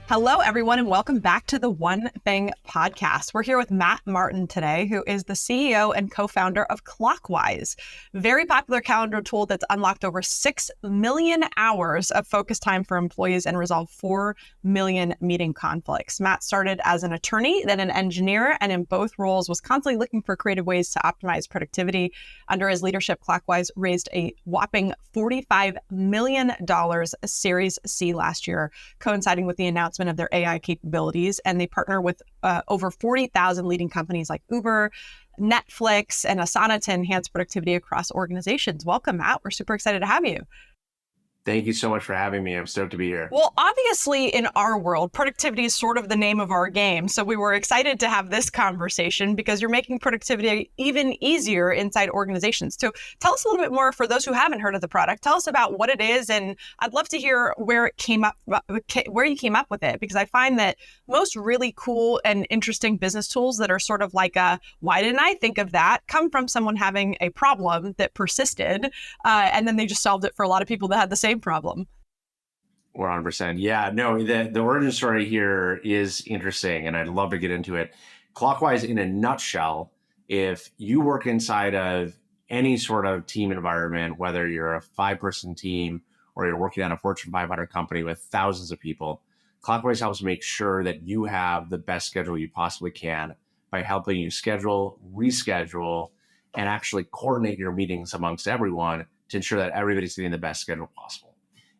Hello, everyone, and welcome back to the One Thing podcast. We're here with Matt Martin today, who is the CEO and co-founder of Clockwise, very popular calendar tool that's unlocked over 6 million hours of focus time for employees and resolved 4 million meeting conflicts. Matt started as an attorney, then an engineer, and in both roles was constantly looking for creative ways to optimize productivity. Under his leadership, Clockwise raised a whopping $45 million Series C last year, coinciding with the announcement of their AI capabilities. And they partner with over 40,000 leading companies like Uber, Netflix, and Asana to enhance productivity across organizations. Welcome, Matt. We're super excited to have you. Thank you so much for having me. I'm stoked to be here. Well, obviously, in our world, productivity is sort of the name of our game. So we were excited to have this conversation because you're making productivity even easier inside organizations. So tell us a little bit more for those who haven't heard of the product. Tell us about what it is, and I'd love to hear where you came up with it, because I find that most really cool and interesting business tools that are sort of like why didn't I think of that, come from someone having a problem that persisted, and then they just solved it for a lot of people that had the same problem. 100%. Yeah, no, the origin story here is interesting, and I'd love to get into it. Clockwise, in a nutshell, if you work inside of any sort of team environment, whether you're a 5-person team or you're working on a Fortune 500 company with thousands of people, Clockwise helps make sure that you have the best schedule you possibly can by helping you schedule, reschedule, and actually coordinate your meetings amongst everyone to ensure that everybody's getting the best schedule possible.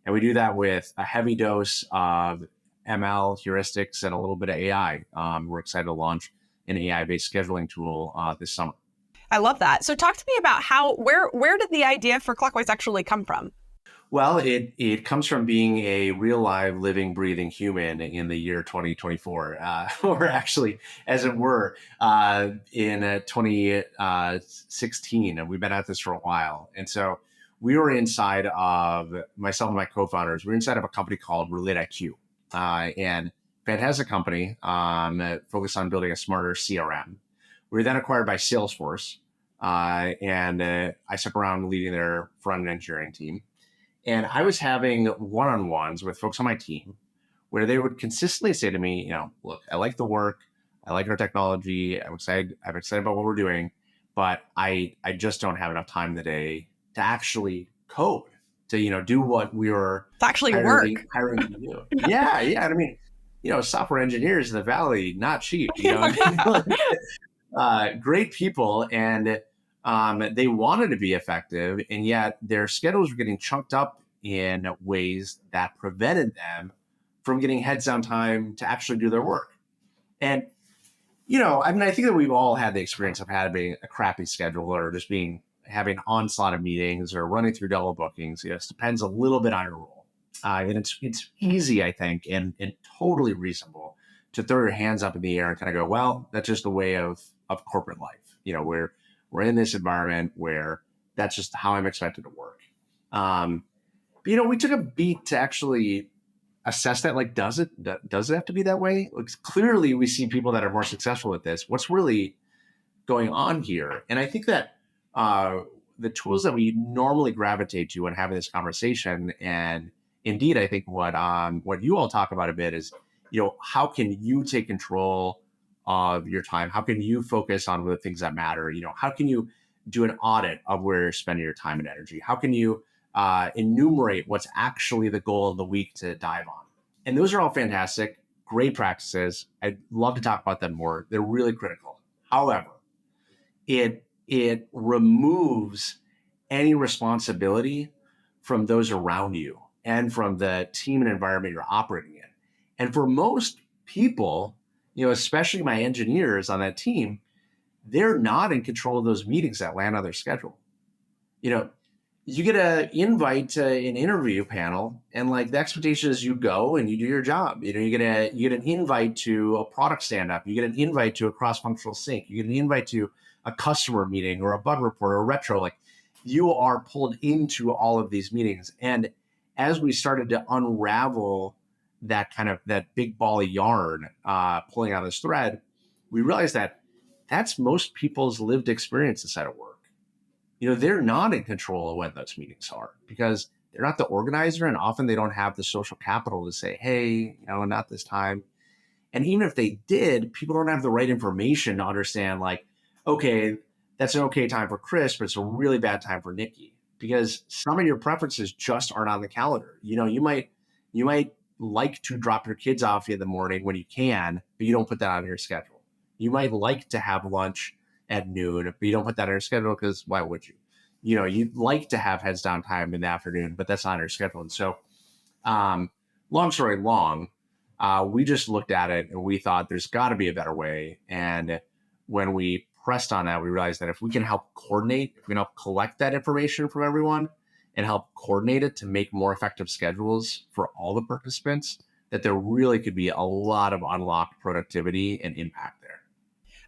And we do that with a heavy dose of ML, heuristics, and a little bit of AI. We're excited to launch an AI-based scheduling tool this summer. I love that. So talk to me about where did the idea for Clockwise actually come from? Well, it comes from being a real, live, living, breathing human in the year 2024, or actually, as it were, in 2016. And we've been at this for a while. And so we were inside of, myself and my co-founders, we were inside of a company called RelateIQ, and fantastic company focused on building a smarter CRM. We were then acquired by Salesforce, and I stuck around leading their front-end engineering team. And I was having one-on-ones with folks on my team where they would consistently say to me, look, I like the work, I like our technology, I'm excited about what we're doing, but I just don't have enough time in the day to actually code, to do what we were hiring to do. Yeah. And I mean, software engineers in the Valley, not cheap. Great people, and they wanted to be effective, and yet their schedules were getting chunked up in ways that prevented them from getting heads down time to actually do their work. And I think that we've all had the experience of having a crappy schedule, or just having onslaught of meetings or running through double bookings. It depends a little bit on your role. And it's easy, I think, and totally reasonable to throw your hands up in the air and kind of go, well, that's just the way of corporate life. We're in this environment where that's just how I'm expected to work. But we took a beat to actually assess that. Like, does it have to be that way? Like, clearly we see people that are more successful with this. What's really going on here? And I think that the tools that we normally gravitate to when having this conversation, and indeed, I think what you all talk about a bit is, how can you take control of your time? How can you focus on the things that matter? How can you do an audit of where you're spending your time and energy? How can you enumerate what's actually the goal of the week to dive on? And those are all fantastic, great practices. I'd love to talk about them more. They're really critical. However, it removes any responsibility from those around you and from the team and environment you're operating in. And for most people, especially my engineers on that team, they're not in control of those meetings that land on their schedule. You get an invite to an interview panel, and the expectation is you go and you do your job. You get an invite to a product stand-up. You get an invite to a cross-functional sync. You get an invite to a customer meeting or a bug report or a retro. You are pulled into all of these meetings. And as we started to unravel that big ball of yarn, pulling on this thread, we realized that that's most people's lived experience inside of work. They're not in control of when those meetings are, because they're not the organizer, and often they don't have the social capital to say, hey, not this time. And even if they did, people don't have the right information to understand, like, okay, that's an okay time for Chris, but it's a really bad time for Nikki, because some of your preferences just aren't on the calendar. You might like to drop your kids off in the morning when you can, but you don't put that on your schedule. You might like to have lunch at noon, but you don't put that on your schedule because why would you? You'd like to have heads down time in the afternoon, but that's not on your schedule. And so, long story long, we just looked at it and we thought there's got to be a better way. And when we pressed on that, we realized that if we can help coordinate, if we can help collect that information from everyone and help coordinate it to make more effective schedules for all the participants, that there really could be a lot of unlocked productivity and impact there.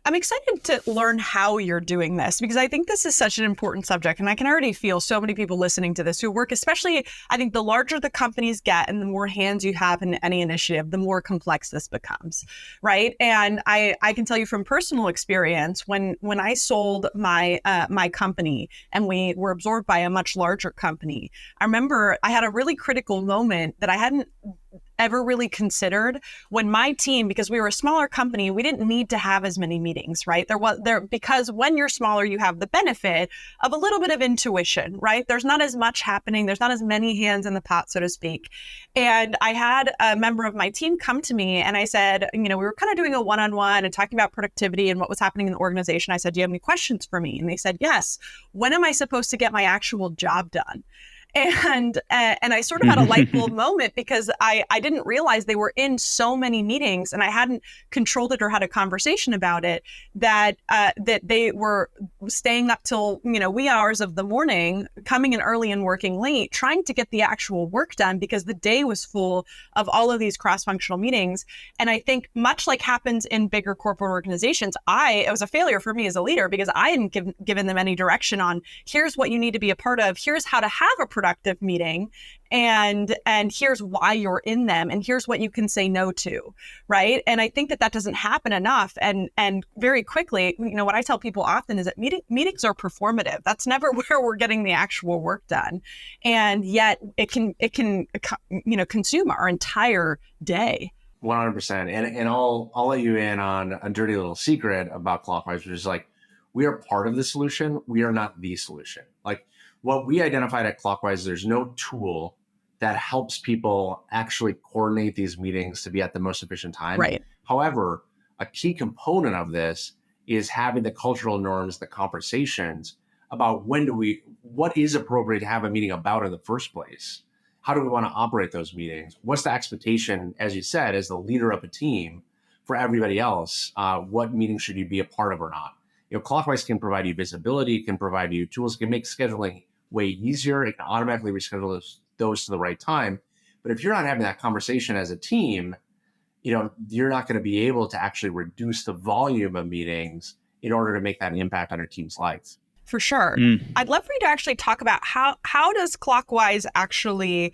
I'm excited to learn how you're doing this, because I think this is such an important subject. And I can already feel so many people listening to this who work, especially, I think the larger the companies get and the more hands you have in any initiative, the more complex this becomes, right? And I can tell you from personal experience, when I sold my my company and we were absorbed by a much larger company, I remember I had a really critical moment that I hadn't ever really considered when my team, because we were a smaller company, we didn't need to have as many meetings, right? Because when you're smaller, you have the benefit of a little bit of intuition, right? There's not as much happening. There's not as many hands in the pot, so to speak. And I had a member of my team come to me and I said, we were kind of doing a one-on-one and talking about productivity and what was happening in the organization. I said, do you have any questions for me? And they said, yes. When am I supposed to get my actual job done? And I sort of had a light bulb moment, because I didn't realize they were in so many meetings and I hadn't controlled it or had a conversation about it, that they were staying up till, wee hours of the morning, coming in early and working late, trying to get the actual work done because the day was full of all of these cross-functional meetings. And I think much like happens in bigger corporate organizations, it was a failure for me as a leader because I hadn't given them any direction on here's what you need to be a part of, here's how to have a productive meeting, and here's why you're in them, and here's what you can say no to, right? And I think that doesn't happen enough. And very quickly, what I tell people often is that meetings are performative. That's never where we're getting the actual work done, and yet it can consume our entire day. 100%. And I'll let you in on a dirty little secret about Clockwise, which is like, we are part of the solution. We are not the solution. Like, what we identified at Clockwise, there's no tool that helps people actually coordinate these meetings to be at the most efficient time. Right. However, a key component of this is having the cultural norms, the conversations about what is appropriate to have a meeting about in the first place. How do we want to operate those meetings? What's the expectation, as you said, as the leader of a team for everybody else? What meetings should you be a part of or not? Clockwise can provide you visibility, can provide you tools, can make scheduling way easier. It can automatically reschedule those to the right time. But if you're not having that conversation as a team, you're not going to be able to actually reduce the volume of meetings in order to make that impact on your team's lives. For sure. I'd love for you to actually talk about how does Clockwise actually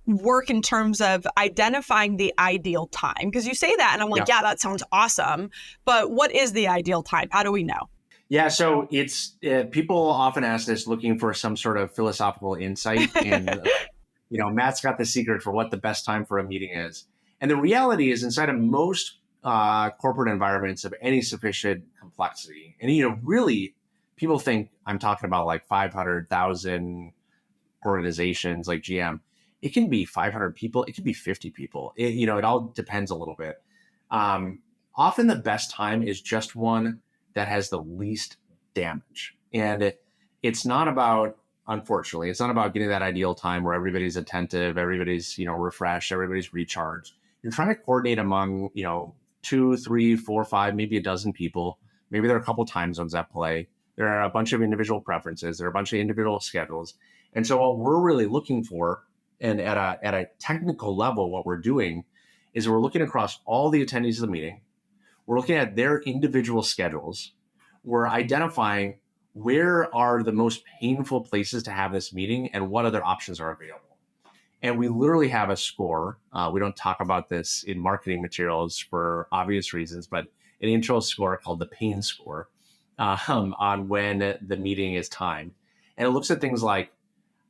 work in terms of identifying the ideal time? Because you say that and I'm like, yeah, that sounds awesome. But what is the ideal time? How do we know? Yeah, so it's people often ask this looking for some sort of philosophical insight, and Matt's got the secret for what the best time for a meeting is. And the reality is, inside of most corporate environments of any sufficient complexity, and really, people think I'm talking about like 500,000 organizations like GM. It can be 500 people. It can be 50 people. It all depends a little bit. Often the best time is just one that has the least damage. And it's not about, unfortunately, it's not about getting that ideal time where everybody's attentive, everybody's, refreshed, everybody's recharged. You're trying to coordinate among, 2, 3, 4, 5, maybe a dozen people. Maybe there are a couple time zones at play. There are a bunch of individual preferences. There are a bunch of individual schedules. And so what we're really looking for, and at a technical level, what we're doing is we're looking across all the attendees of the meeting. We're looking at their individual schedules. We're identifying where are the most painful places to have this meeting and what other options are available. And we literally have a score. We don't talk about this in marketing materials for obvious reasons, but an intro score called the pain score on when the meeting is timed. And it looks at things like,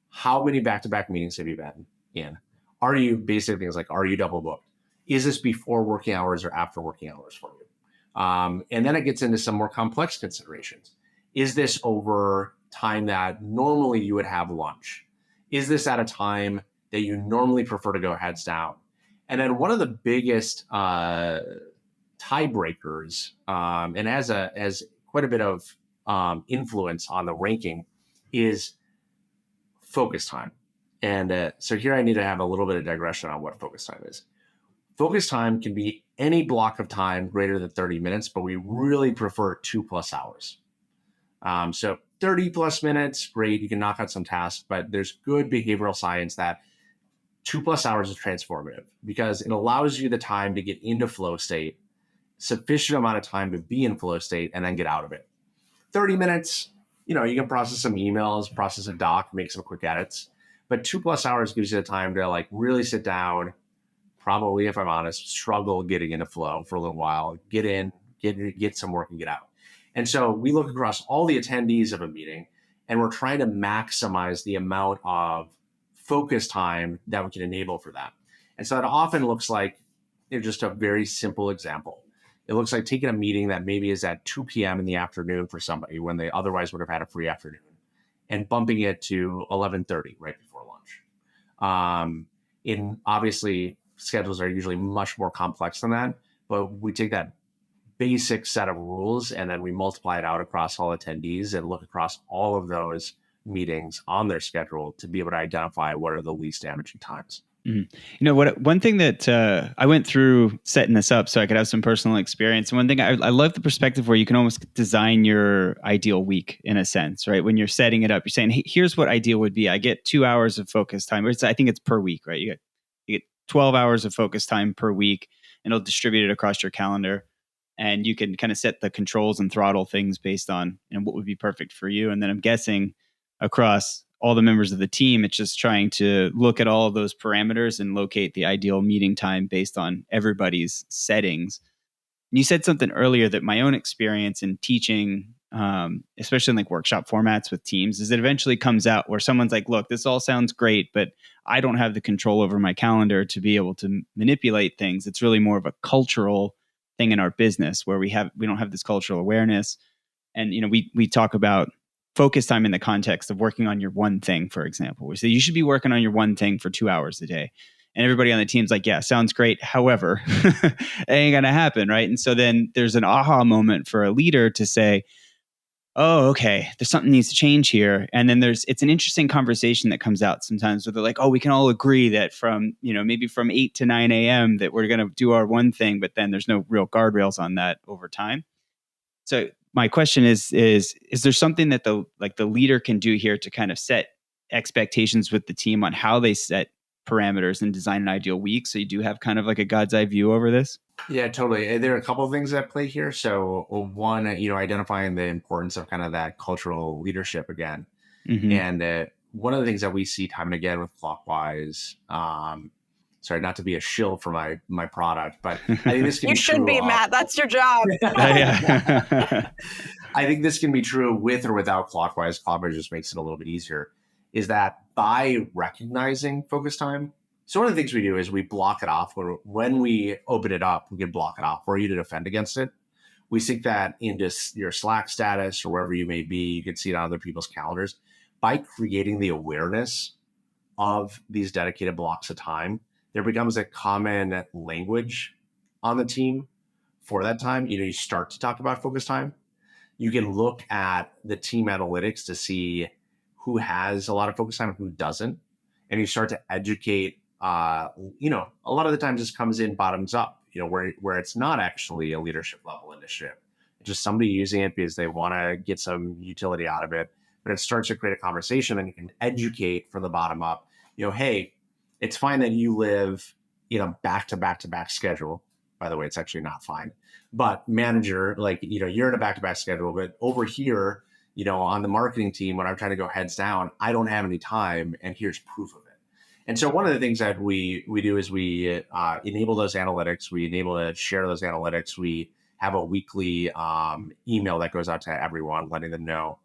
how many back-to-back meetings have you been in? Are you basic things like, are you double booked? Is this before working hours or after working hours for you? And then it gets into some more complex considerations. Is this over time that normally you would have lunch? Is this at a time that you normally prefer to go heads down? And then one of the biggest tiebreakers, and has quite a bit of influence on the ranking, is focus time. And so here I need to have a little bit of digression on what focus time is. Focus time can be any block of time greater than 30 minutes, but we really prefer 2+ hours. So 30 plus minutes, great. You can knock out some tasks, but there's good behavioral science that 2+ hours is transformative because it allows you the time to get into flow state, sufficient amount of time to be in flow state, and then get out of it. 30 minutes, you can process some emails, process a doc, make some quick edits, but 2+ hours gives you the time to like really sit down, probably, if I'm honest, struggle getting into flow for a little while, get some work and get out. And so we look across all the attendees of a meeting and we're trying to maximize the amount of focus time that we can enable for that. And so it often looks like, just a very simple example. It looks like taking a meeting that maybe is at 2 p.m. in the afternoon for somebody when they otherwise would have had a free afternoon and bumping it to 11:30 right before lunch. Obviously, schedules are usually much more complex than that, but we take that basic set of rules and then we multiply it out across all attendees and look across all of those meetings on their schedule to be able to identify what are the least damaging times. Mm-hmm. One thing that I went through setting this up so I could have some personal experience. And one thing I love the perspective where you can almost design your ideal week in a sense, right? When you're setting it up, you're saying, hey, here's what ideal would be. I get 2 hours of focus time. I think it's per week, right? You get 12 hours of focus time per week and it'll distribute it across your calendar. And you can kind of set the controls and throttle things based on what would be perfect for you. And then I'm guessing across all the members of the team, it's just trying to look at all of those parameters and locate the ideal meeting time based on everybody's settings. And you said something earlier that my own experience in teaching, especially in like workshop formats with teams, is it eventually comes out where someone's like, look, this all sounds great, but I don't have the control over my calendar to be able to manipulate things. It's really more of a cultural thing in our business where we don't have this cultural awareness. And, we talk about focus time in the context of working on your one thing, for example. We say you should be working on your one thing for 2 hours a day. And everybody on the team's like, yeah, sounds great. However, it ain't going to happen, right? And so then there's an aha moment for a leader to say, oh, okay, there's something needs to change here. And then it's an interesting conversation that comes out sometimes where they're like, oh, we can all agree that from, maybe from 8 to 9 a.m. that we're going to do our one thing, but then there's no real guardrails on that over time. So my question is there something that the leader can do here to kind of set expectations with the team on how they set parameters and design an ideal week? So you do have kind of like a God's eye view over this? Yeah, totally. There are a couple of things that play here. So one, identifying the importance of kind of that cultural leadership again. Mm-hmm. And one of the things that we see time and again with Clockwise, sorry, not to be a shill for my product, but I think this can you be should true be, Matt. That's your job. I think this can be true with or without Clockwise. Clockwise just makes it a little bit easier. Is that by recognizing focus time? So one of the things we do is we block it off. When we open it up, we can block it off for you to defend against it. We sync that into your Slack status or wherever you may be. You can see it on other people's calendars. By creating the awareness of these dedicated blocks of time, there becomes a common language on the team for that time. You start to talk about focus time. You can look at the team analytics to see who has a lot of focus time and who doesn't. And you start to educate, a lot of the times this comes in bottoms up, where it's not actually a leadership level initiative. It's just somebody using it because they want to get some utility out of it. But it starts to create a conversation and you can educate from the bottom up, hey, it's fine that you live, back to back to back schedule. By the way, it's actually not fine. But manager, you're in a back to back schedule, but over here, on the marketing team, when I'm trying to go heads down, I don't have any time, and here's proof of it. And so one of the things that we do is we enable those analytics. We enable to share those analytics. We have a weekly email that goes out to everyone, letting them know,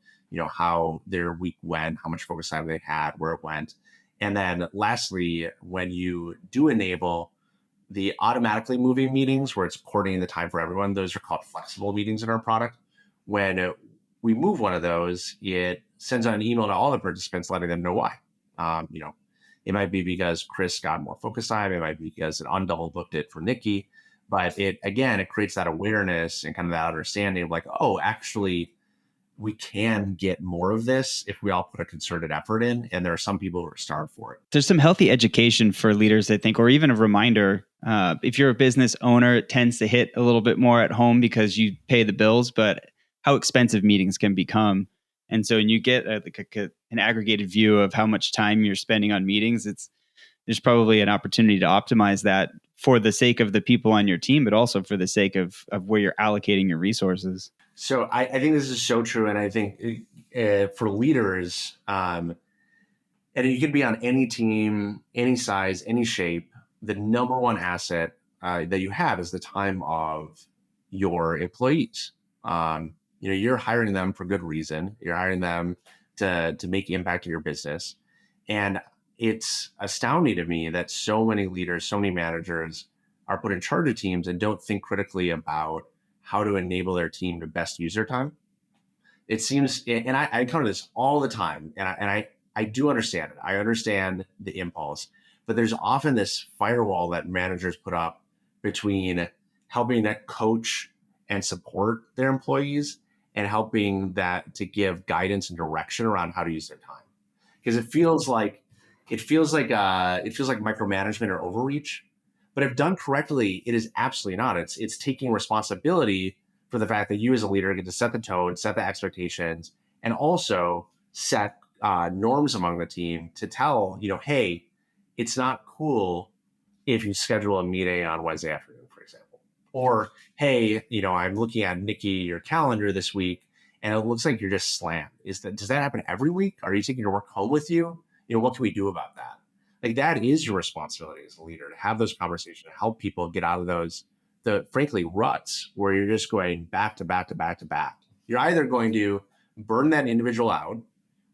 how their week went, how much focus time they had, where it went. And then lastly, when you do enable the automatically moving meetings where it's coordinating the time for everyone, those are called flexible meetings in our product. When we move one of those, it sends out an email to all the participants letting them know why. It might be because Chris got more focus time. It might be because it undouble booked it for Nikki. But it creates that awareness and kind of that understanding of like, oh, actually, we can get more of this if we all put a concerted effort in. And there are some people who are starved for it. There's some healthy education for leaders, I think, or even a reminder. If you're a business owner, it tends to hit a little bit more at home because you pay the bills, but how expensive meetings can become. And so when you get an aggregated view of how much time you're spending on meetings, there's probably an opportunity to optimize that for the sake of the people on your team, but also for the sake of where you're allocating your resources. So I think this is so true. And I think for leaders, and you can be on any team, any size, any shape, the number one asset that you have is the time of your employees. You're hiring them for good reason. You're hiring them to make impact to your business. And it's astounding to me that so many leaders, so many managers are put in charge of teams and don't think critically about how to enable their team to best use their time. It seems, and I encounter this all the time, and I do understand it. I understand the impulse, but there's often this firewall that managers put up between helping that coach and support their employees and helping that to give guidance and direction around how to use their time. Because it feels like micromanagement or overreach. But if done correctly, it is absolutely not. It's taking responsibility for the fact that you as a leader get to set the tone, set the expectations, and also set norms among the team to tell, hey, it's not cool if you schedule a meeting on Wednesday afternoon, for example. Or, hey, I'm looking at Nikki, your calendar this week, and it looks like you're just slammed. Does that happen every week? Are you taking your work home with you? What can we do about that? Like that is your responsibility as a leader to have those conversations, to help people get out of the frankly ruts where you're just going back to back to back to back. You're either going to burn that individual out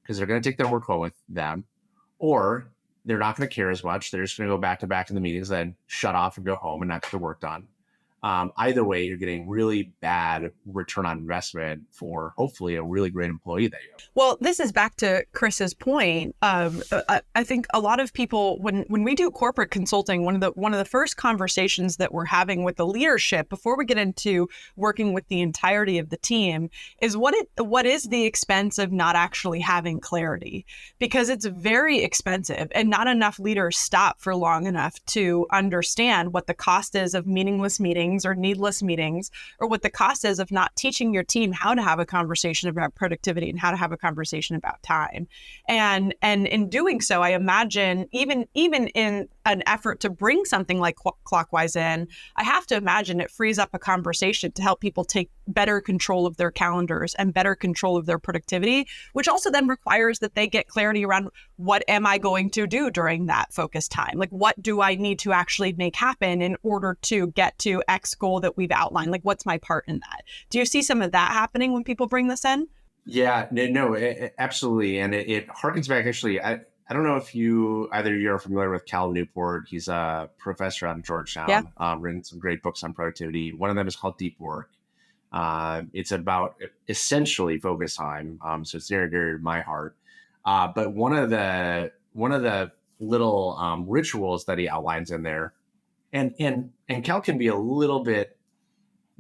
because they're going to take their work home with them, or they're not going to care as much. They're just going to go back to back in the meetings, then shut off and go home and not get the work done. Either way, you're getting really bad return on investment for hopefully a really great employee that you have. Well, this is back to Chris's point. I think a lot of people, when we do corporate consulting, one of the first conversations that we're having with the leadership before we get into working with the entirety of the team is what is the expense of not actually having clarity? Because it's very expensive, and not enough leaders stop for long enough to understand what the cost is of meaningless meetings or needless meetings, or what the cost is of not teaching your team how to have a conversation about productivity and how to have a conversation about time. And in doing so, I imagine even in an effort to bring something like Clockwise in, I have to imagine it frees up a conversation to help people take better control of their calendars and better control of their productivity, which also then requires that they get clarity around what am I going to do during that focus time? Like, what do I need to actually make happen in order to get to X goal that we've outlined? Like, what's my part in that? Do you see some of that happening when people bring this in? Yeah, no, absolutely. And it harkens back, actually, I don't know if you're familiar with Cal Newport. He's a professor out of Georgetown, written some great books on productivity. One of them is called Deep Work. It's about essentially focus time. So it's near and dear to my heart. But one of the little rituals that he outlines in there, and Cal can be a little bit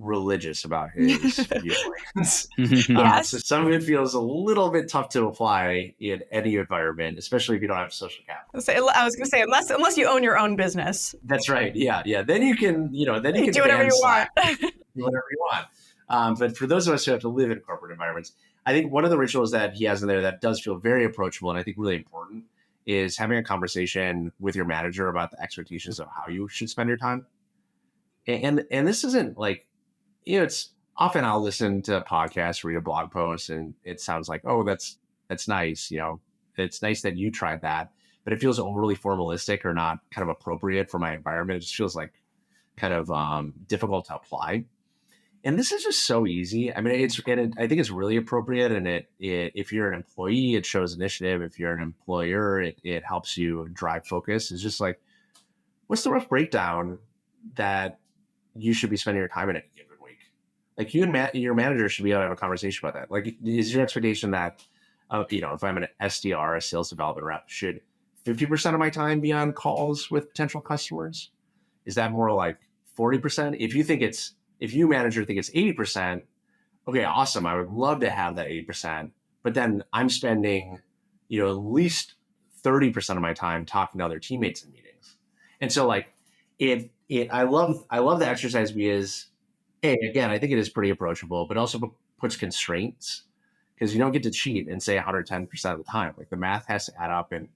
religious about his viewpoints. Yes. So some of it feels a little bit tough to apply in any environment, especially if you don't have social capital. I was going to say, unless you own your own business. That's right. Yeah. Then you can, do whatever you want. Do whatever you want. But for those of us who have to live in corporate environments, I think one of the rituals that he has in there that does feel very approachable and I think really important is having a conversation with your manager about the expectations of how you should spend your time. And this isn't like, it's often I'll listen to podcasts, read a blog post, and it sounds like, oh, that's nice. It's nice that you tried that, but it feels overly formalistic or not kind of appropriate for my environment. It just feels like kind of difficult to apply. And this is just so easy. I mean, I think it's really appropriate. And if you're an employee, it shows initiative. If you're an employer, it helps you drive focus. It's just like, what's the rough breakdown that you should be spending your time in any given week? Like you and your manager should be able to have a conversation about that. Like, is your expectation that, if I'm an SDR, a sales development rep, should 50% of my time be on calls with potential customers? Is that more like 40%? If you manager think it's 80%, okay, awesome. I would love to have that 80%, but then I'm spending, at least 30% of my time talking to other teammates in meetings. And so like I love the exercise because, hey, again, I think it is pretty approachable, but also puts constraints because you don't get to cheat and say 110% of the time. Like the math has to add up. And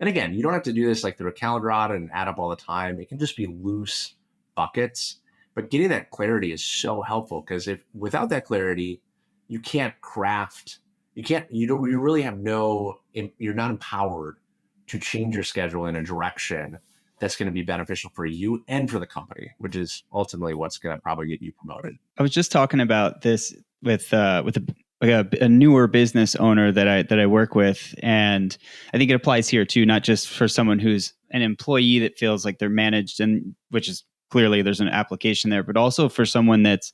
again, you don't have to do this like through a calendar audit and add up all the time. It can just be loose buckets. But getting that clarity is so helpful because if without that clarity, you can't craft, you really have you're not empowered to change your schedule in a direction that's going to be beneficial for you and for the company, which is ultimately what's going to probably get you promoted. I was just talking about this with a newer business owner that I work with, and I think it applies here too, not just for someone who's an employee that feels like they're managed, and which is clearly there's an application there, but also for someone that's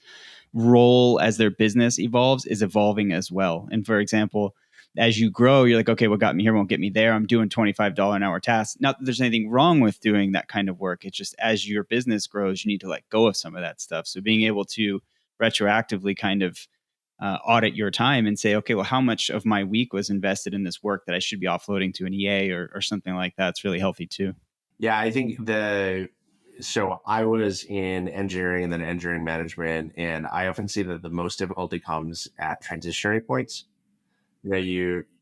role as their business evolves is evolving as well. And for example, as you grow, you're like, okay, what got me here won't get me there. I'm doing $25 an hour tasks. Not that there's anything wrong with doing that kind of work. It's just as your business grows, you need to let go of some of that stuff. So being able to retroactively kind of audit your time and say, okay, well, how much of my week was invested in this work that I should be offloading to an EA or something like that? It's really healthy too. Yeah, I think so I was in engineering and then engineering management, and I often see that the most difficulty comes at transitionary points.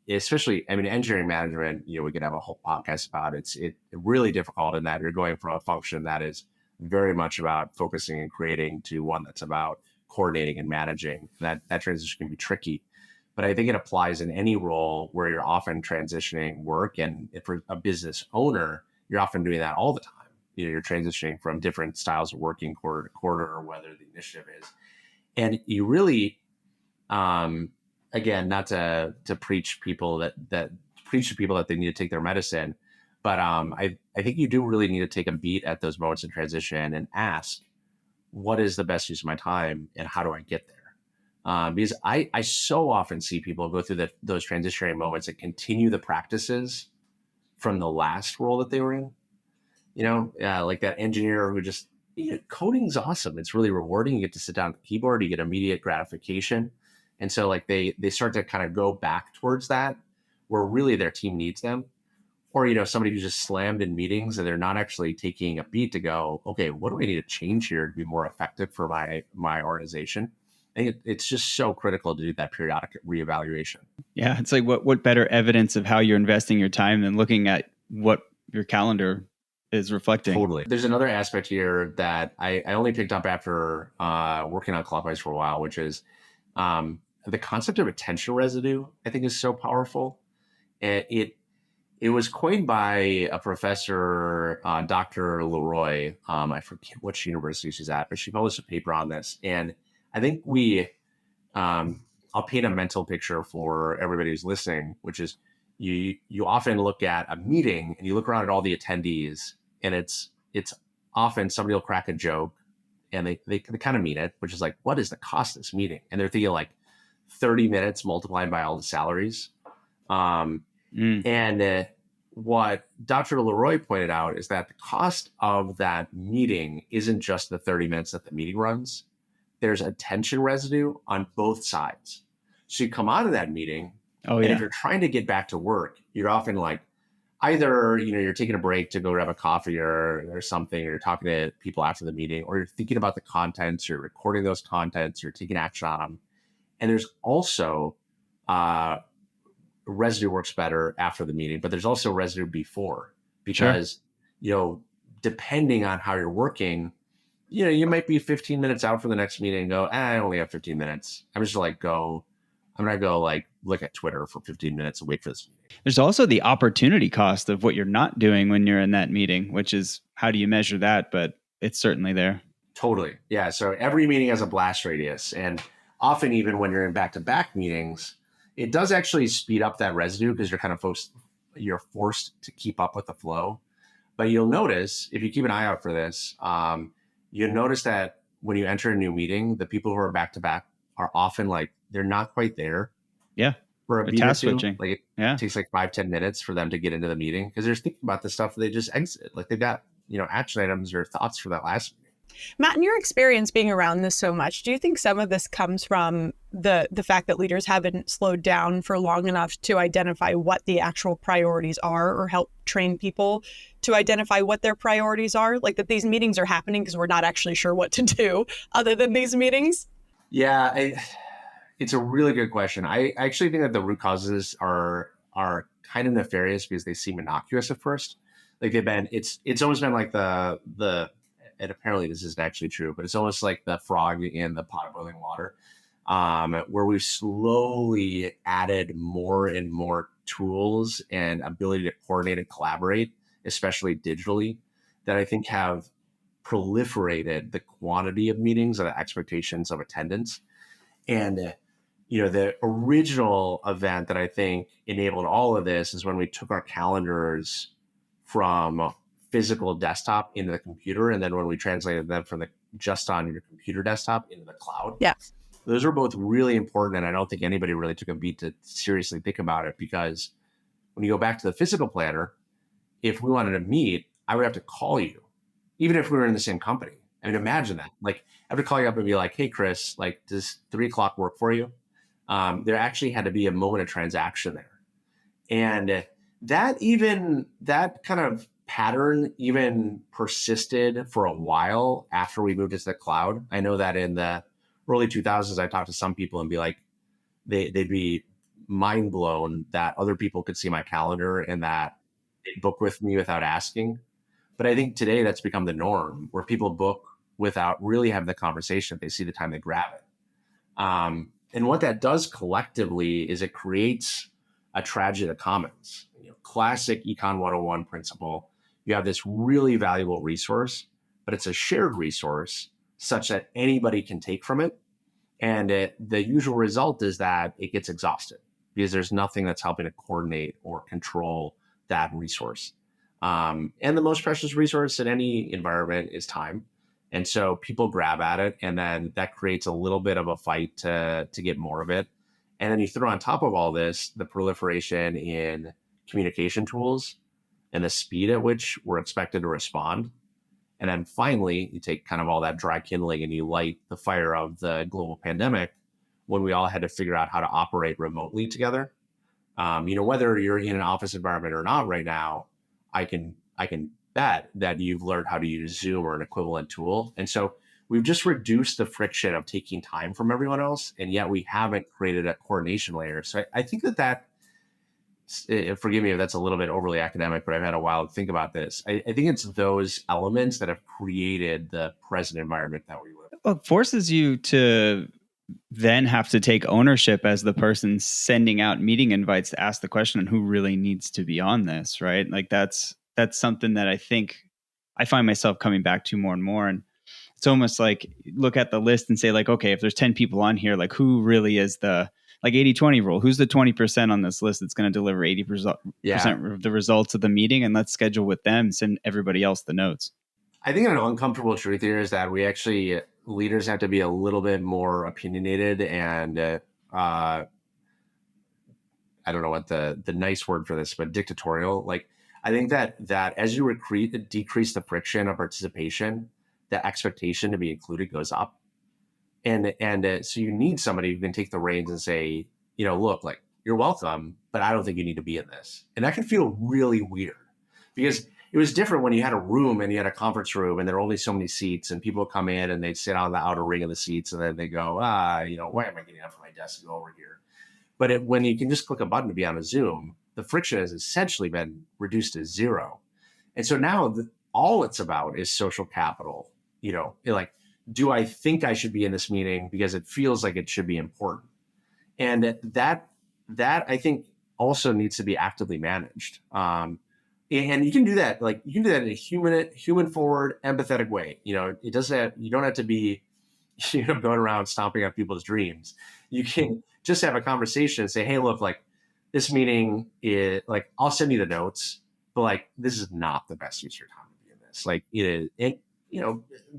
Especially, I mean, engineering management, we could have a whole podcast about it. It's really difficult in that you're going from a function that is very much about focusing and creating to one that's about coordinating and managing. That transition can be tricky, but I think it applies in any role where you're often transitioning work. And if for a business owner, you're often doing that all the time. You're transitioning from different styles of working quarter to quarter, or whether the initiative is, and you really, again, not to preach people that preach to people that they need to take their medicine, but I think you do really need to take a beat at those moments in transition and ask, what is the best use of my time and how do I get there? Because I so often see people go through those transitionary moments and continue the practices from the last role that they were in. Like that engineer who just, coding's awesome. It's really rewarding. You get to sit down at the keyboard, you get immediate gratification. And so like they start to kind of go back towards that where really their team needs them. Or, somebody who's just slammed in meetings and they're not actually taking a beat to go, okay, what do I need to change here to be more effective for my organization? I think it's just so critical to do that periodic reevaluation. Yeah, it's like what better evidence of how you're investing your time than looking at what your calendar is reflecting. Totally. There's another aspect here that I only picked up after working on Clockwise for a while, which is the concept of attention residue, I think, is so powerful. It was coined by a professor, Dr. Leroy. I forget which university she's at, but she published a paper on this. And I think I'll paint a mental picture for everybody who's listening, which is you often look at a meeting and you look around at all the attendees, and it's often somebody will crack a joke and they kind of mean it, which is like, what is the cost of this meeting? And they're thinking like 30 minutes multiplied by all the salaries. And what Dr. Leroy pointed out is that the cost of that meeting isn't just the 30 minutes that the meeting runs. There's attention residue on both sides. So you come out of that meeting, and if you're trying to get back to work, you're often like, either you're taking a break to go grab a coffee or something, or you're talking to people after the meeting, or you're thinking about the contents, you're recording those contents, you're taking action on them. And there's also residue works better after the meeting, but there's also residue before, because depending on how you're working, you might be 15 minutes out for the next meeting and go, I only have 15 minutes. I'm just I'm gonna go look at Twitter for 15 minutes and wait for this meeting. There's also the opportunity cost of what you're not doing when you're in that meeting, which is, how do you measure that? But it's certainly there. Totally. Yeah. So every meeting has a blast radius. And often, even when you're in back to back meetings, it does actually speed up that residue because you're forced to keep up with the flow. But you'll notice, if you keep an eye out for this, you'll notice that when you enter a new meeting, the people who are back to back are often like, they're not quite there Yeah. for a Or beat or task two. switching. Like Yeah. it takes like 5-10 minutes for them to get into the meeting because they're thinking about the stuff they just exited. Like they've got, action items or thoughts for that last meeting. Matt, in your experience being around this so much, do you think some of this comes from the fact that leaders haven't slowed down for long enough to identify what the actual priorities are, or help train people to identify what their priorities are? Like that these meetings are happening because we're not actually sure what to do other than these meetings? Yeah, it's a really good question. I actually think that the root causes are kind of nefarious because they seem innocuous at first. Like it's almost been like the and apparently this isn't actually true, but it's almost like the frog in the pot of boiling water, where we've slowly added more and more tools and ability to coordinate and collaborate, especially digitally, that I think have proliferated the quantity of meetings and the expectations of attendance. And the original event that I think enabled all of this is when we took our calendars from physical desktop into the computer, and then when we translated them from the just on your computer desktop into the cloud. Yeah. Those were both really important, and I don't think anybody really took a beat to seriously think about it, because when you go back to the physical planner, if we wanted to meet, I would have to call you, even if we were in the same company. I mean, imagine that. Like, I have to call you up and be like, "Hey, Chris, like, does 3:00 work for you?" There actually had to be a moment of transaction there. And that kind of pattern even persisted for a while after we moved into the cloud. I know that in the early 2000s, I talked to some people and be like, they'd be mind blown that other people could see my calendar and that they book with me without asking. But I think today that's become the norm, where people book without really having the conversation. If they see the time, they grab it. And what that does collectively is it creates a tragedy of the commons. Classic Econ 101 principle. You have this really valuable resource, but it's a shared resource such that anybody can take from it. And the usual result is that it gets exhausted because there's nothing that's helping to coordinate or control that resource. And the most precious resource in any environment is time. And so people grab at it, and then that creates a little bit of a fight to get more of it. And then you throw on top of all this the proliferation in communication tools and the speed at which we're expected to respond. And then finally, you take kind of all that dry kindling and you light the fire of the global pandemic, when we all had to figure out how to operate remotely together. Whether you're in an office environment or not right now, I can bet that you've learned how to use Zoom or an equivalent tool. And so we've just reduced the friction of taking time from everyone else, and yet we haven't created a coordination layer. So I think that forgive me if that's a little bit overly academic, but I've had a while to think about this. I think it's those elements that have created the present environment that we live in. Well, it forces you to then have to take ownership as the person sending out meeting invites to ask the question on who really needs to be on this, right? Like that's something that I think I find myself coming back to more and more. And it's almost like look at the list and say like, okay, if there's 10 people on here, like who really is the like 80-20 rule? Who's the 20% on this list that's going to deliver 80% of the results of the meeting? And let's schedule with them, send everybody else the notes. I think an uncomfortable truth here is that we actually, leaders have to be a little bit more opinionated and I don't know what the nice word for this, but dictatorial. Like, I think that as you decrease the friction of participation, the expectation to be included goes up. And so you need somebody who can take the reins and say, look, like, you're welcome, but I don't think you need to be in this. And that can feel really weird, because it was different when you had a room and you had a conference room and there were only so many seats, and people would come in and they'd sit on the outer ring of the seats, and then they go, why am I getting up from my desk to go over here? But when you can just click a button to be on a Zoom, the friction has essentially been reduced to zero. And so now all it's about is social capital. Like, do I think I should be in this meeting because it feels like it should be important? And that I think also needs to be actively managed. And you can do that, like you can do that in a human forward, empathetic way. It doesn't have, you don't have to be, going around stomping on people's dreams. You can just have a conversation and say, hey, look, like this meeting is like, I'll send you the notes, but like, this is not the best use of your time to be in this. Like it is,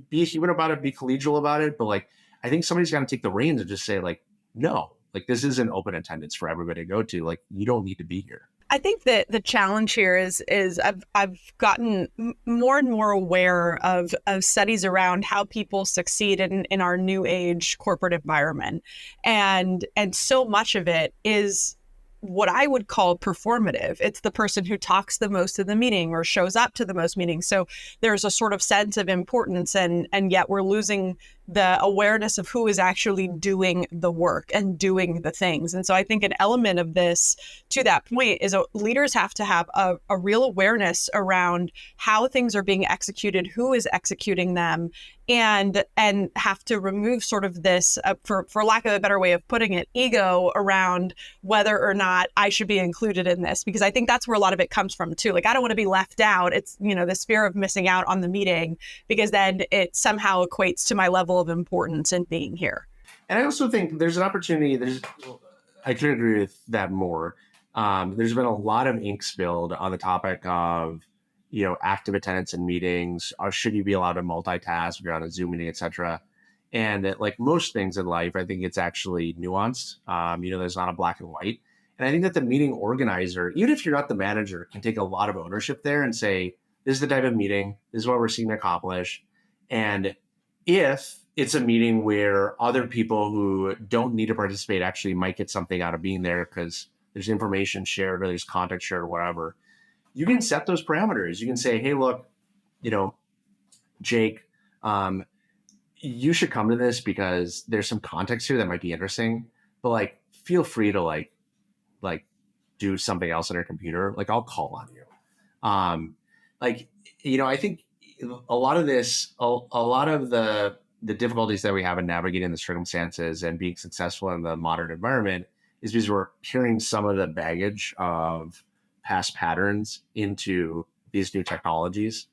be human about it, be collegial about it. But like, I think somebody's got to take the reins and just say like, no, like this isn't open attendance for everybody to go to. Like, you don't need to be here. I think that the challenge here is I've gotten more and more aware of studies around how people succeed in our new age corporate environment, and so much of it is what I would call performative. It's the person who talks the most in the meeting or shows up to the most meetings. So there's a sort of sense of importance, and yet we're losing the awareness of who is actually doing the work and doing the things. And so I think an element of this, to that point, is leaders have to have a real awareness around how things are being executed, who is executing them, and have to remove sort of this, for lack of a better way of putting it, ego around whether or not I should be included in this, because I think that's where a lot of it comes from too. Like, I don't want to be left out. It's, this fear of missing out on the meeting, because then it somehow equates to my level of importance in being here. And I also think there's an opportunity. I couldn't agree with that more. There's been a lot of ink spilled on the topic of, active attendance in meetings. Or should you be allowed to multitask if you're on a Zoom meeting, et cetera? And like most things in life, I think it's actually nuanced. There's not a black and white. And I think that the meeting organizer, even if you're not the manager, can take a lot of ownership there and say, this is the type of meeting, this is what we're seeking to accomplish. And if it's a meeting where other people who don't need to participate actually might get something out of being there because there's information shared or there's content shared or whatever, you can set those parameters. You can say, hey, look, Jake, you should come to this because there's some context here that might be interesting, but like, feel free to like do something else on your computer. Like, I'll call on you. I think a lot of this, a lot of the difficulties that we have in navigating the circumstances and being successful in the modern environment is because we're carrying some of the baggage of past patterns into these new technologies.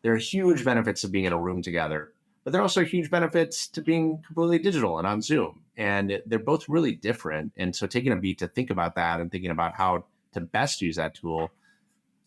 There are huge benefits of being in a room together, but there are also huge benefits to being completely digital and on Zoom. And they're both really different. And so taking a beat to think about that and thinking about how to best use that tool,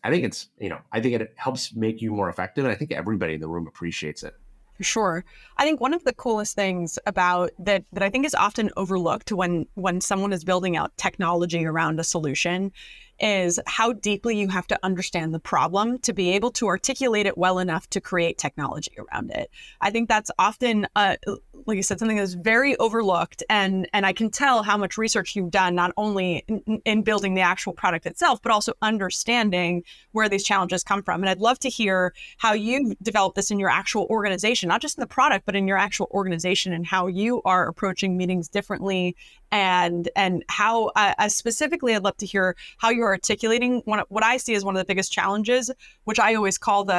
I think it helps make you more effective. And I think everybody in the room appreciates it. For sure. I think one of the coolest things about that I think is often overlooked when someone is building out technology around a solution is how deeply you have to understand the problem to be able to articulate it well enough to create technology around it. I think that's often, like you said, something that's very overlooked. And I can tell how much research you've done, not only in building the actual product itself, but also understanding where these challenges come from. And I'd love to hear how you developed this in your actual organization, not just in the product, but in your actual organization, and how you are approaching meetings differently. And how, specifically, I'd love to hear how you're articulating what I see as one of the biggest challenges, which I always call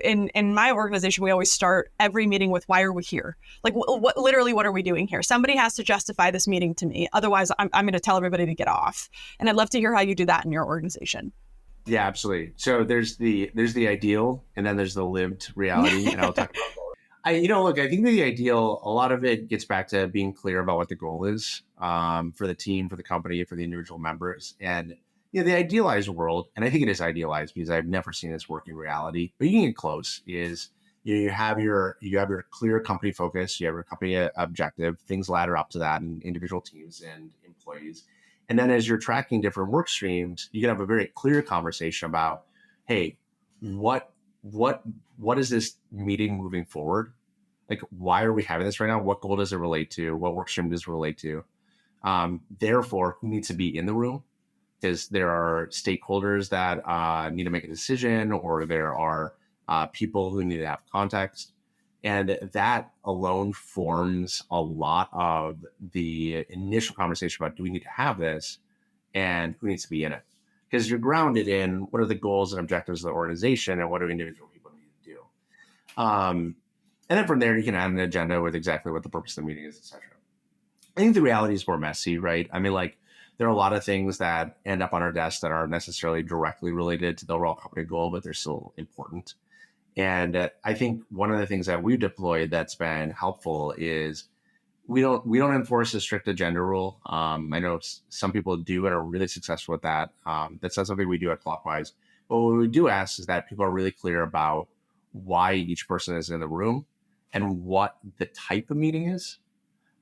in my organization, we always start every meeting with, why are we here? Like, what are we doing here? Somebody has to justify this meeting to me. Otherwise, I'm going to tell everybody to get off. And I'd love to hear how you do that in your organization. Yeah, absolutely. So there's the ideal, and then there's the lived reality. And I'll talk about both. I think the ideal, a lot of it gets back to being clear about what the goal is for the team, for the company, for the individual members. And the idealized world, and I think it is idealized because I've never seen this work in reality, but you can get close, is you have your clear company focus, you have your company objective, things ladder up to that in individual teams and employees. And then as you're tracking different work streams, you can have a very clear conversation about, hey, what is this meeting moving forward? Like, why are we having this right now? What goal does it relate to? What work stream does it relate to? Therefore, who needs to be in the room? Because there are stakeholders that need to make a decision, or there are people who need to have context. And that alone forms a lot of the initial conversation about, do we need to have this, and who needs to be in it? Because you're grounded in what are the goals and objectives of the organization and what do individual people need to do. And then from there, you can add an agenda with exactly what the purpose of the meeting is, et cetera. I think the reality is more messy, right? I mean, like, there are a lot of things that end up on our desk that aren't necessarily directly related to the overall company goal, but they're still important. And I think one of the things that we've deployed that's been helpful is we don't enforce a strict agenda rule. I know some people do and are really successful with that. That's not something we do at Clockwise. But what we do ask is that people are really clear about why each person is in the room and what the type of meeting is.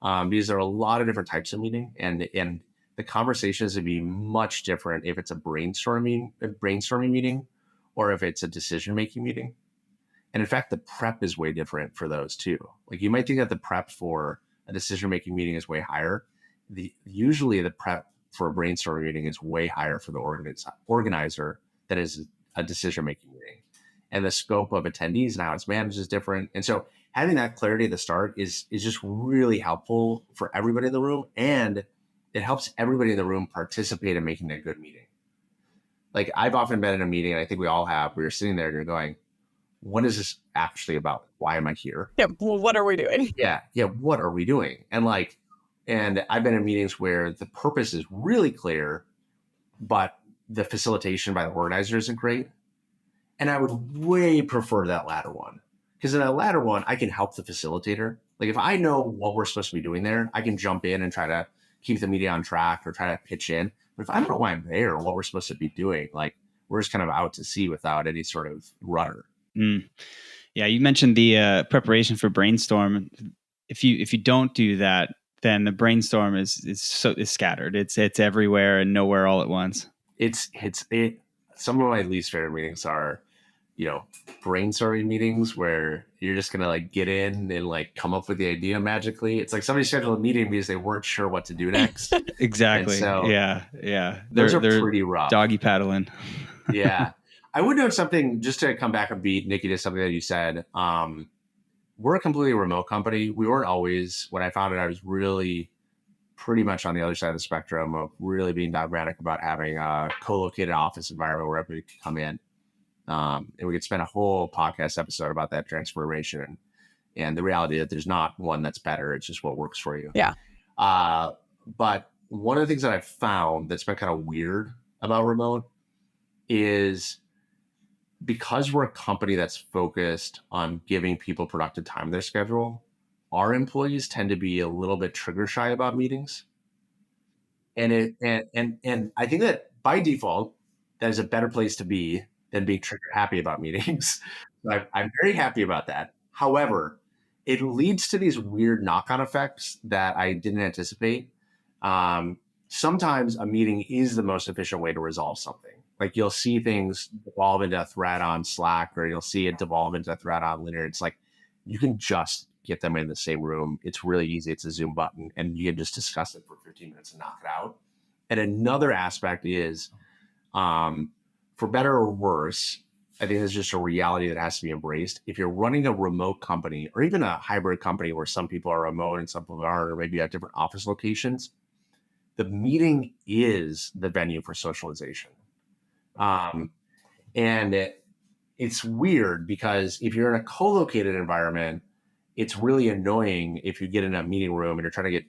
Because there are a lot of different types of meeting, and the conversations would be much different if it's a brainstorming meeting or if it's a decision-making meeting. And in fact, the prep is way different for those too. Like you might think that the prep for a decision-making meeting is way higher. Usually the prep for a brainstorming meeting is way higher for the organizer that is a decision-making meeting. And the scope of attendees and how it's managed is different. And so having that clarity at the start is just really helpful for everybody in the room. And it helps everybody in the room participate in making a good meeting. Like I've often been in a meeting, and I think we all have, where you're sitting there and you're going, what is this actually about? Why am I here? Yeah. Well, what are we doing? Yeah. What are we doing? And I've been in meetings where the purpose is really clear, but the facilitation by the organizer isn't great. And I would way prefer that latter one, because in that latter one, I can help the facilitator. Like if I know what we're supposed to be doing there, I can jump in and try to keep the meeting on track or try to pitch in. But if I don't know why I'm there or what we're supposed to be doing, like we're just kind of out to sea without any sort of rudder. Yeah, you mentioned the preparation for brainstorm. If you don't do that, then the brainstorm is scattered. It's everywhere and nowhere all at once. Some of my least favorite meetings are, brainstorming meetings where you're just gonna like get in and like come up with the idea magically. It's like somebody scheduled a meeting because they weren't sure what to do next. Exactly. And so, yeah. Those are pretty rough. Doggy paddling. Yeah. I would note something, just to come back and beat Nikki to something that you said. We're a completely remote company. We weren't always. When I found it, I was really pretty much on the other side of the spectrum of really being dogmatic about having a co-located office environment where everybody could come in. And we could spend a whole podcast episode about that transformation and the reality that there's not one that's better. It's just what works for you. Yeah. But one of the things that I've found that's been kind of weird about remote is, because we're a company that's focused on giving people productive time in their schedule, our employees tend to be a little bit trigger shy about meetings. And I think that by default, that is a better place to be than being trigger happy about meetings. I'm very happy about that. However, it leads to these weird knock-on effects that I didn't anticipate. Sometimes a meeting is the most efficient way to resolve something. Like you'll see things devolve into a thread on Slack, or you'll see it devolve into a thread on Linear. It's like you can just get them in the same room. It's really easy. It's a Zoom button, and you can just discuss it for 15 minutes and knock it out. And another aspect is, for better or worse, I think it's just a reality that has to be embraced. If you're running a remote company or even a hybrid company where some people are remote and some people aren't, or maybe at different office locations, the meeting is the venue for socialization. And it's weird because if you're in a co-located environment, it's really annoying if you get in a meeting room and you're trying to get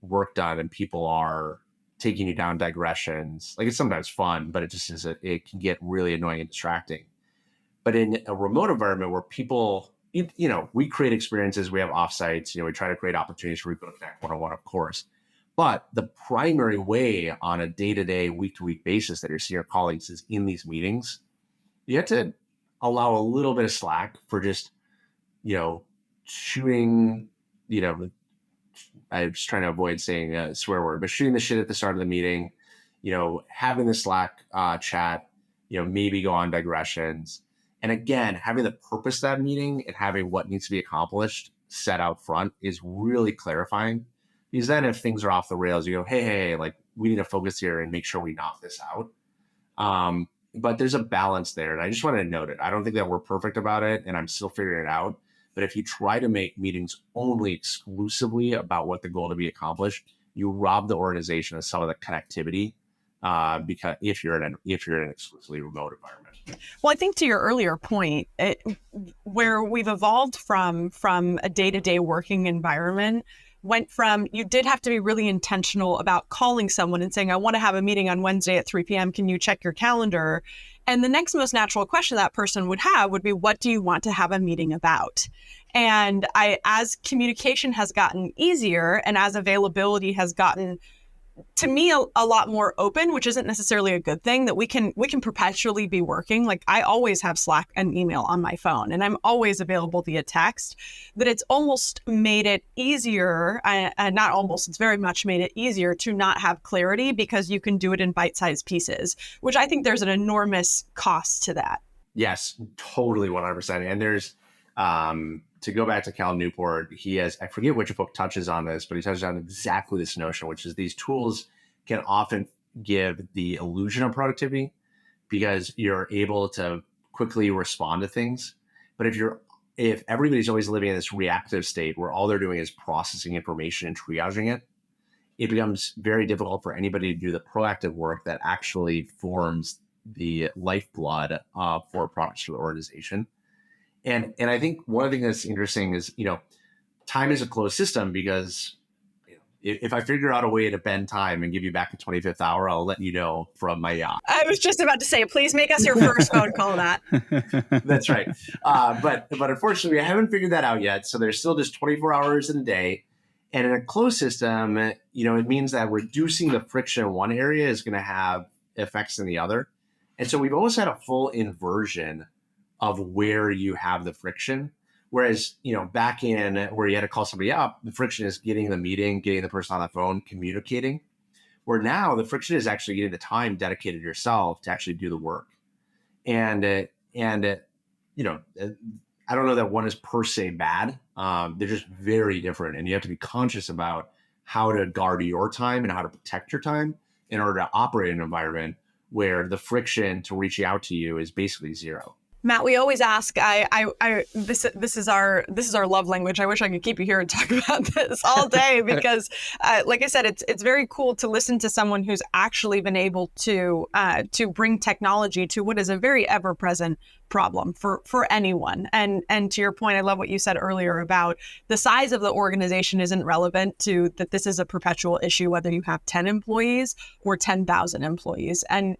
work done and people are taking you down digressions. Like it's sometimes fun, but it can get really annoying and distracting. But in a remote environment where people, we create experiences, we have offsites, we try to create opportunities for people to connect one-on-one, of course. But the primary way on a day-to-day, week-to-week basis that you're seeing your colleagues is in these meetings. You have to allow a little bit of slack for just, shooting, I'm just trying to avoid saying a swear word, but shooting the shit at the start of the meeting, having the Slack chat, maybe go on digressions. And again, having the purpose of that meeting and having what needs to be accomplished set out front is really clarifying. Because then if things are off the rails, you go, hey, like we need to focus here and make sure we knock this out. But there's a balance there. And I just wanted to note it. I don't think that we're perfect about it, and I'm still figuring it out. But if you try to make meetings only exclusively about what the goal to be accomplished, you rob the organization of some of the connectivity. Because if you're in an exclusively remote environment. Well, I think to your earlier point, where we've evolved from a day-to-day working environment went from, you did have to be really intentional about calling someone and saying, I want to have a meeting on Wednesday at 3 p.m. Can you check your calendar? And the next most natural question that person would have would be, what do you want to have a meeting about? And as communication has gotten easier and as availability has gotten, to me, a lot more open, which isn't necessarily a good thing, that we can perpetually be working. Like, I always have Slack and email on my phone, and I'm always available via text, that it's almost made it easier, and not almost, it's very much made it easier to not have clarity because you can do it in bite-sized pieces, which I think there's an enormous cost to that. Yes, totally 100%. And there's, to go back to Cal Newport, he has, I forget which book touches on this, but he touches on exactly this notion, which is these tools can often give the illusion of productivity because you're able to quickly respond to things. But if everybody's always living in this reactive state where all they're doing is processing information and triaging it, it becomes very difficult for anybody to do the proactive work that actually forms the lifeblood for products for the organization. And I think one of the things that's interesting is, time is a closed system because if I figure out a way to bend time and give you back the 25th hour, I'll let you know from my yacht. I was just about to say, please make us your first phone call, Matt. That's right. But unfortunately, we haven't figured that out yet. So there's still just 24 hours in a day. And in a closed system, it means that reducing the friction in one area is going to have effects in the other. And so we've always had a full inversion of where you have the friction. Whereas, back in where you had to call somebody up, the friction is getting the meeting, getting the person on the phone, communicating. Where now the friction is actually getting the time dedicated to yourself to actually do the work. And I don't know that one is per se bad. They're just very different. And you have to be conscious about how to guard your time and how to protect your time in order to operate in an environment where the friction to reaching out to you is basically zero. Matt, we always ask. This is our love language. I wish I could keep you here and talk about this all day because, like I said, it's very cool to listen to someone who's actually been able to bring technology to what is a very ever present problem for anyone. And to your point, I love what you said earlier about the size of the organization isn't relevant to that. This is a perpetual issue, whether you have 10 employees or 10,000 employees. And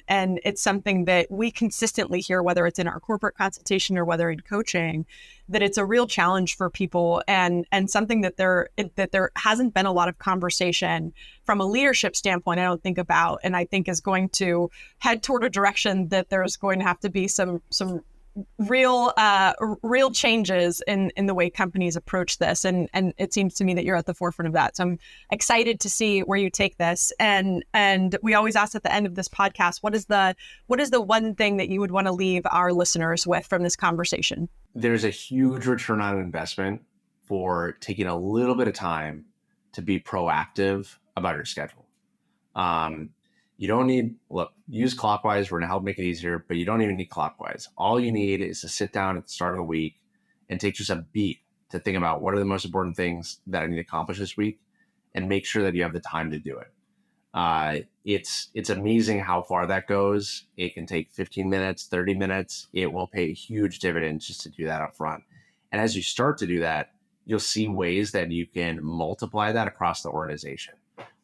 it's something that we consistently hear, whether it's in our corporate consultation or whether in coaching, that it's a real challenge for people and something that there hasn't been a lot of conversation from a leadership standpoint, I don't think about, and I think is going to head toward a direction that there's going to have to be some real changes in the way companies approach this. And it seems to me that you're at the forefront of that. So I'm excited to see where you take this. And we always ask at the end of this podcast, what is the one thing that you would want to leave our listeners with from this conversation? There's a huge return on investment for taking a little bit of time to be proactive about your schedule. You don't need, use Clockwise. We're going to help make it easier, but you don't even need Clockwise. All you need is to sit down at the start of the week and take just a beat to think about what are the most important things that I need to accomplish this week and make sure that you have the time to do it. It's amazing how far that goes. It can take 15 minutes, 30 minutes. It will pay huge dividends just to do that up front. And as you start to do that, you'll see ways that you can multiply that across the organization,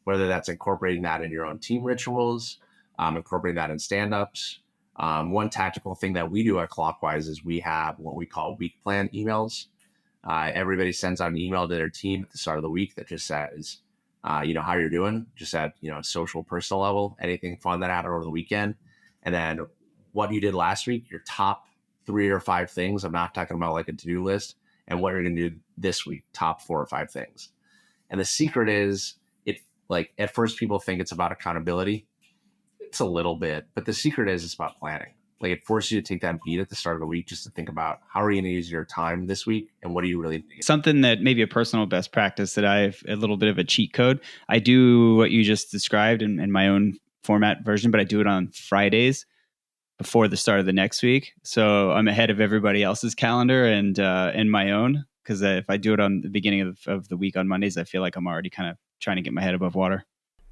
whether that's incorporating that in your own team rituals, incorporating that in stand-ups. One tactical thing that we do at Clockwise is we have what we call week plan emails. Everybody sends out an email to their team at the start of the week that just says, how you're doing, just at, social, personal level, anything fun that happened over the weekend. And then what you did last week, your top 3 or 5 things. I'm not talking about like a to-do list, and what you're going to do this week, top 4 or 5 things. And the secret is, at first people think it's about accountability. It's a little bit, but the secret is it's about planning. It forces you to take that beat at the start of the week just to think about how are you going to use your time this week and what do you really need. Something that maybe a personal best practice that I have a little bit of a cheat code. I do what you just described in my own format version, but I do it on Fridays before the start of the next week. So I'm ahead of everybody else's calendar and my own. Because if I do it on the beginning of the week on Mondays, I feel like I'm already kind of trying to get my head above water.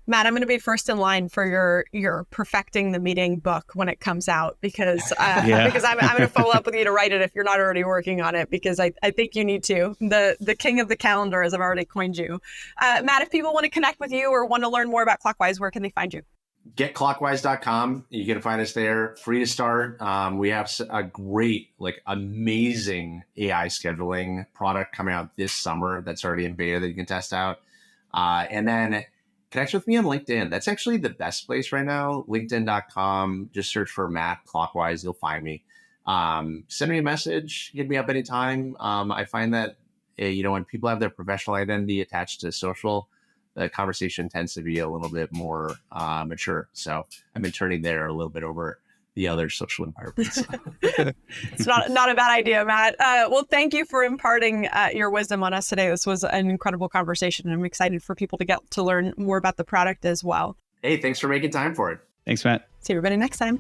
Matt, I'm going to be first in line for your perfecting the meeting book when it comes out because because I'm going to follow up with you to write it if you're not already working on it, because I think you need to. The king of the calendar, as I've already coined you. Matt, if people want to connect with you or want to learn more about Clockwise, where can they find you? Getclockwise.com. You can find us there, free to start. We have a great, amazing AI scheduling product coming out this summer that's already in beta that you can test out. And then connect with me on LinkedIn. That's actually the best place right now. LinkedIn.com. Just search for Matt Clockwise. You'll find me. Send me a message. Hit me up anytime. I find that, when people have their professional identity attached to social, the conversation tends to be a little bit more mature. So I've been turning there a little bit over the other social environments. It's not a bad idea, Matt. Well, thank you for imparting your wisdom on us today. This was an incredible conversation. I'm excited for people to get to learn more about the product as well. Hey, thanks for making time for it. Thanks, Matt. See everybody next time.